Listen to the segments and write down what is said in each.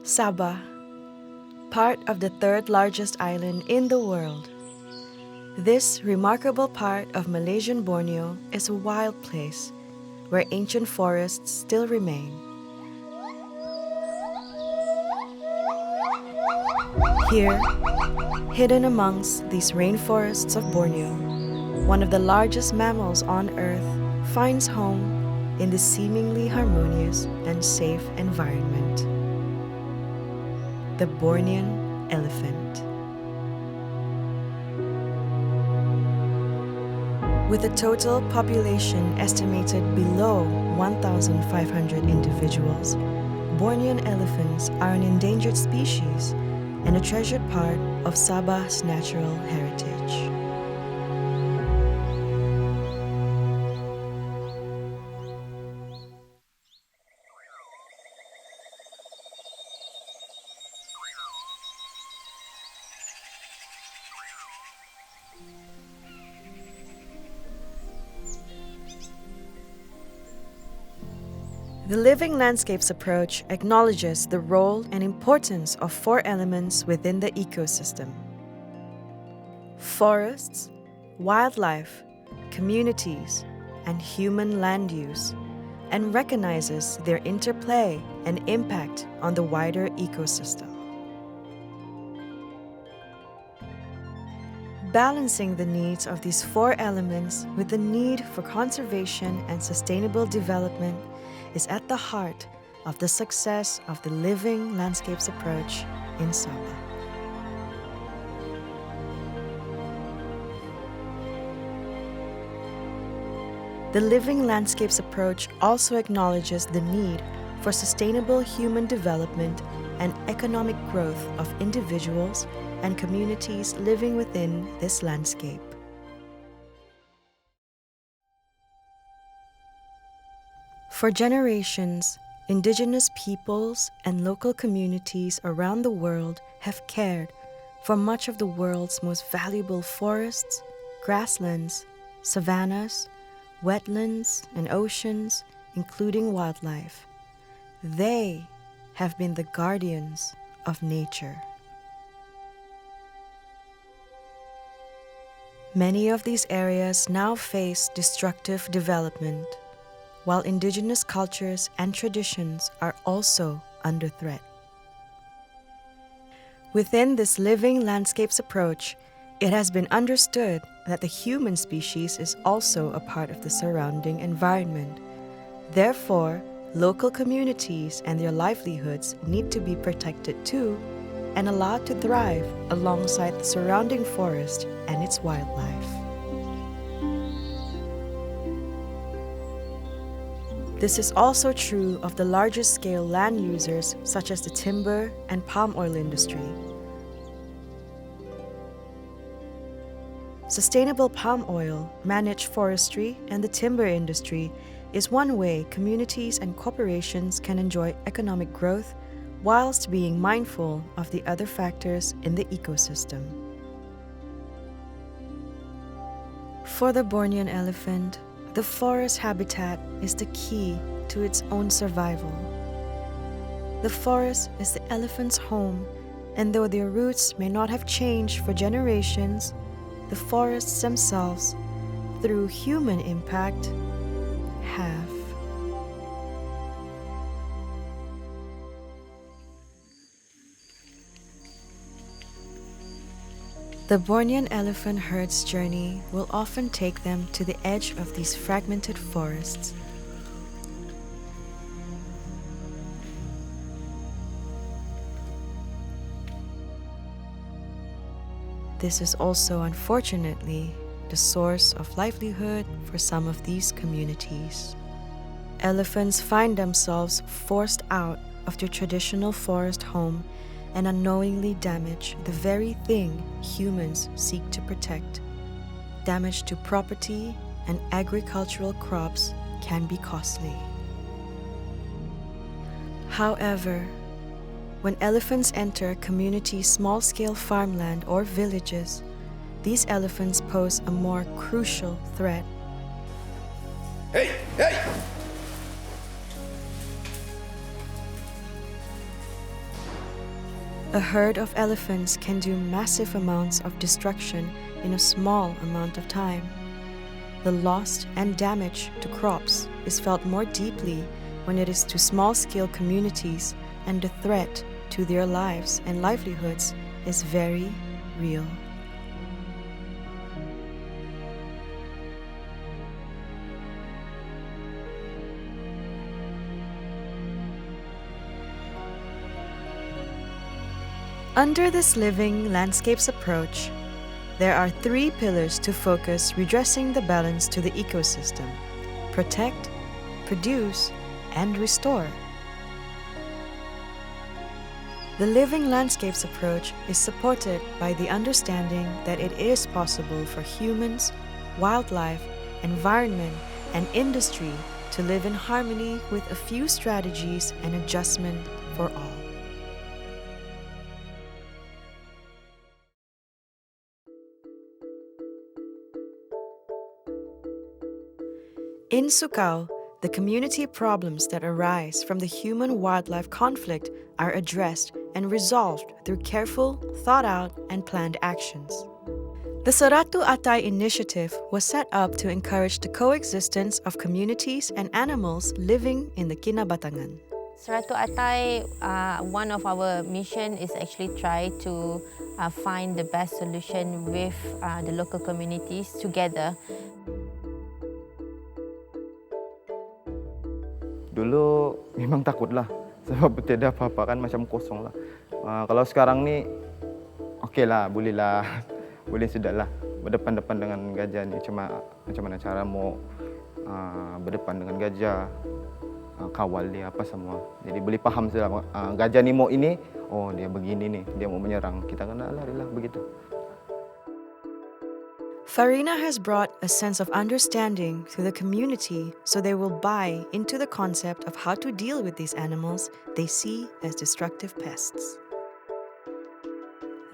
Sabah, part of the third largest island in the world. This remarkable part of Malaysian Borneo is a wild place where ancient forests still remain. Here, hidden amongst these rainforests of Borneo, one of the largest mammals on Earth finds home in this seemingly harmonious and safe environment. The Bornean elephant. With a total population estimated below 1,500 individuals, Bornean elephants are an endangered species and a treasured part of Sabah's natural heritage. The Living Landscapes approach acknowledges the role and importance of four elements within the ecosystem: forests, wildlife, communities, and human land use, and recognizes their interplay and impact on the wider ecosystem. Balancing the needs of these four elements with the need for conservation and sustainable development is at the heart of the success of the Living Landscapes approach in Sabah. The Living Landscapes approach also acknowledges the need for sustainable human development and economic growth of individuals and communities living within this landscape. For generations, indigenous peoples and local communities around the world have cared for much of the world's most valuable forests, grasslands, savannas, wetlands, and oceans, including wildlife. They have been the guardians of nature. Many of these areas now face destructive development, while indigenous cultures and traditions are also under threat. Within this Living Landscapes approach, it has been understood that the human species is also a part of the surrounding environment. Therefore, local communities and their livelihoods need to be protected too and allowed to thrive alongside the surrounding forest and its wildlife. This is also true of the larger scale land users such as the timber and palm oil industry. Sustainable palm oil, managed forestry, and the timber industry is one way communities and corporations can enjoy economic growth whilst being mindful of the other factors in the ecosystem. For the Bornean elephant, the forest habitat is the key to its own survival. The forest is the elephant's home, and though their roots may not have changed for generations, the forests themselves, through human impact, have. The Bornean elephant herd's journey will often take them to the edge of these fragmented forests. This is also, unfortunately, the source of livelihood for some of these communities. Elephants find themselves forced out of their traditional forest home and unknowingly damage the very thing humans seek to protect. Damage to property and agricultural crops can be costly. However, when elephants enter community small-scale farmland or villages, these elephants pose a more crucial threat. Hey! Hey! A herd of elephants can do massive amounts of destruction in a small amount of time. The loss and damage to crops is felt more deeply when it is to small-scale communities, and the threat to their lives and livelihoods is very real. Under this living landscapes approach, there are 3 pillars to focus redressing the balance to the ecosystem: protect, produce, and restore. The living landscapes approach is supported by the understanding that it is possible for humans, wildlife, environment, and industry to live in harmony with a few strategies and adjustment for all. In Sukau, the community problems that arise from the human-wildlife conflict are addressed and resolved through careful, thought-out, and planned actions. The Saratu Atay initiative was set up to encourage the coexistence of communities and animals living in the Kinabatangan. Saratu Atay, one of our mission is actually try to find the best solution with the local communities together. Dulu memang takut lah, sebab tidak apa-apa kan macam kosong lah. Kalau sekarang ni, okey lah, boleh lah, boleh sudah lah. Berdepan-depan dengan gajah ni, macam mana cara mau berdepan dengan gajah, kawal dia apa semua. Jadi boleh faham sudah, gajah ni mau ini, oh dia begini nih, dia mau menyerang, kita kena larilah begitu. Farina has brought a sense of understanding to the community so they will buy into the concept of how to deal with these animals they see as destructive pests.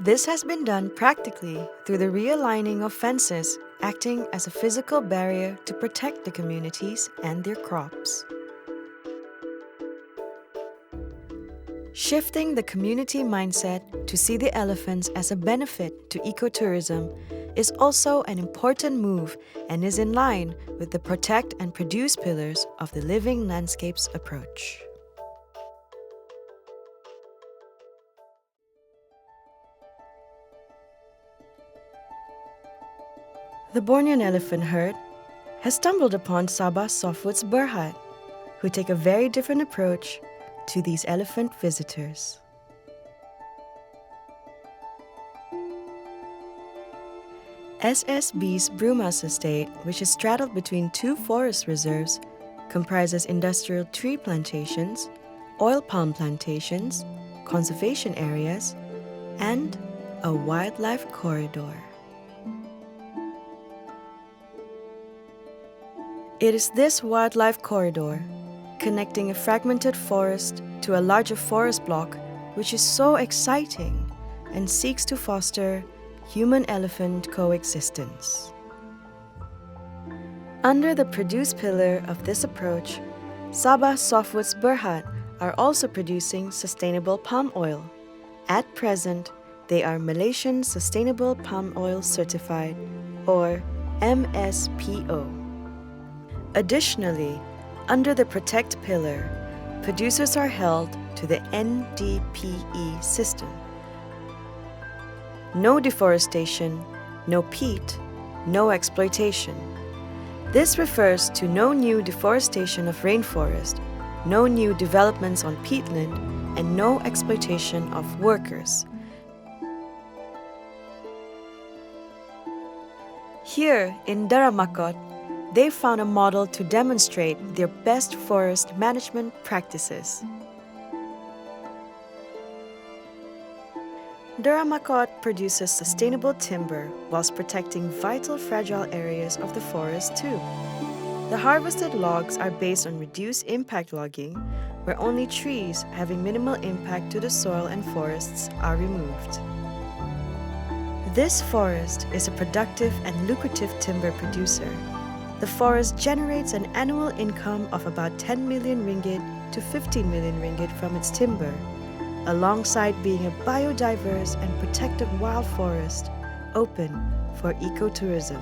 This has been done practically through the realigning of fences, acting as a physical barrier to protect the communities and their crops. Shifting the community mindset to see the elephants as a benefit to ecotourism is also an important move and is in line with the protect and produce pillars of the living landscapes approach. The Bornean elephant herd has stumbled upon Sabah softwoods Berhad, who take a very different approach to these elephant visitors. SSB's Brumas estate, which is straddled between 2 forest reserves, comprises industrial tree plantations, oil palm plantations, conservation areas, and a wildlife corridor. It is this wildlife corridor, connecting a fragmented forest to a larger forest block, which is so exciting and seeks to foster human-elephant coexistence. Under the produce pillar of this approach, Sabah softwoods Berhad are also producing sustainable palm oil. At present, they are Malaysian Sustainable Palm Oil Certified, or MSPO. Additionally, under the protect pillar, producers are held to the NDPE system. No deforestation, no peat, no exploitation. This refers to no new deforestation of rainforest, no new developments on peatland, and no exploitation of workers. Here in Daramakot, they found a model to demonstrate their best forest management practices. Daramakot produces sustainable timber whilst protecting vital fragile areas of the forest too. The harvested logs are based on reduced impact logging, where only trees having minimal impact to the soil and forests are removed. This forest is a productive and lucrative timber producer. The forest generates an annual income of about 10 million ringgit to 15 million ringgit from its timber. alongside being a biodiverse and protected wild forest open for ecotourism.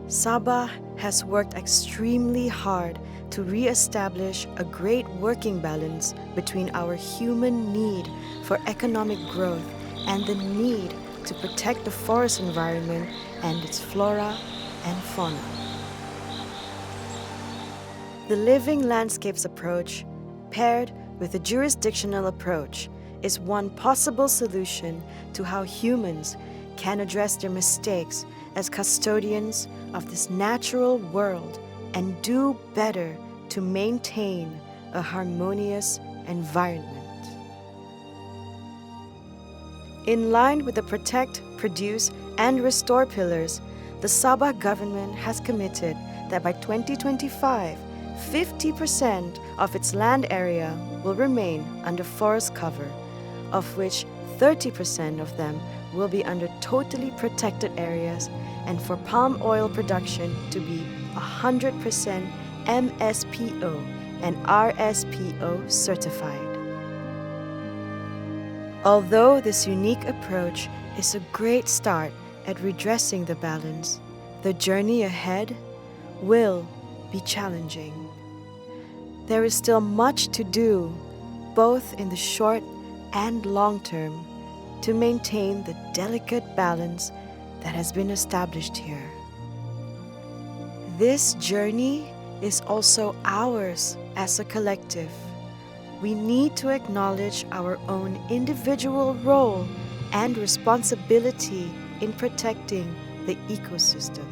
Sabah has worked extremely hard to re-establish a great working balance between our human need for economic growth and the need to protect the forest environment and its flora and fauna. The living landscapes approach, paired with the jurisdictional approach, is one possible solution to how humans can address their mistakes as custodians of this natural world and do better to maintain a harmonious environment. In line with the protect, produce, and restore pillars, the Sabah government has committed that by 2025, 50% of its land area will remain under forest cover, of which 30% of them will be under totally protected areas, and for palm oil production to be 100% MSPO and RSPO certified. Although this unique approach is a great start at redressing the balance, the journey ahead will be challenging. There is still much to do, both in the short and long term, to maintain the delicate balance that has been established here. This journey is also ours as a collective. We need to acknowledge our own individual role and responsibility in protecting the ecosystem.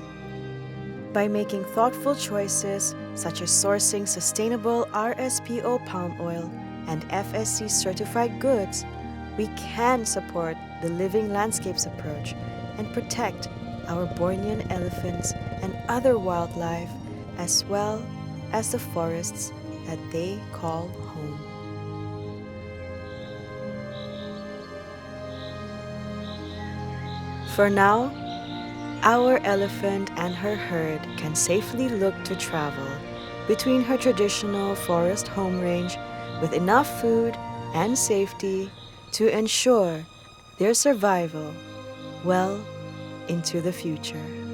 By making thoughtful choices such as sourcing sustainable RSPO palm oil and FSC certified goods, we can support the living landscapes approach and protect our Bornean elephants and other wildlife, as well as the forests that they call home. For now, our elephant and her herd can safely look to travel between her traditional forest home range with enough food and safety to ensure their survival well into the future.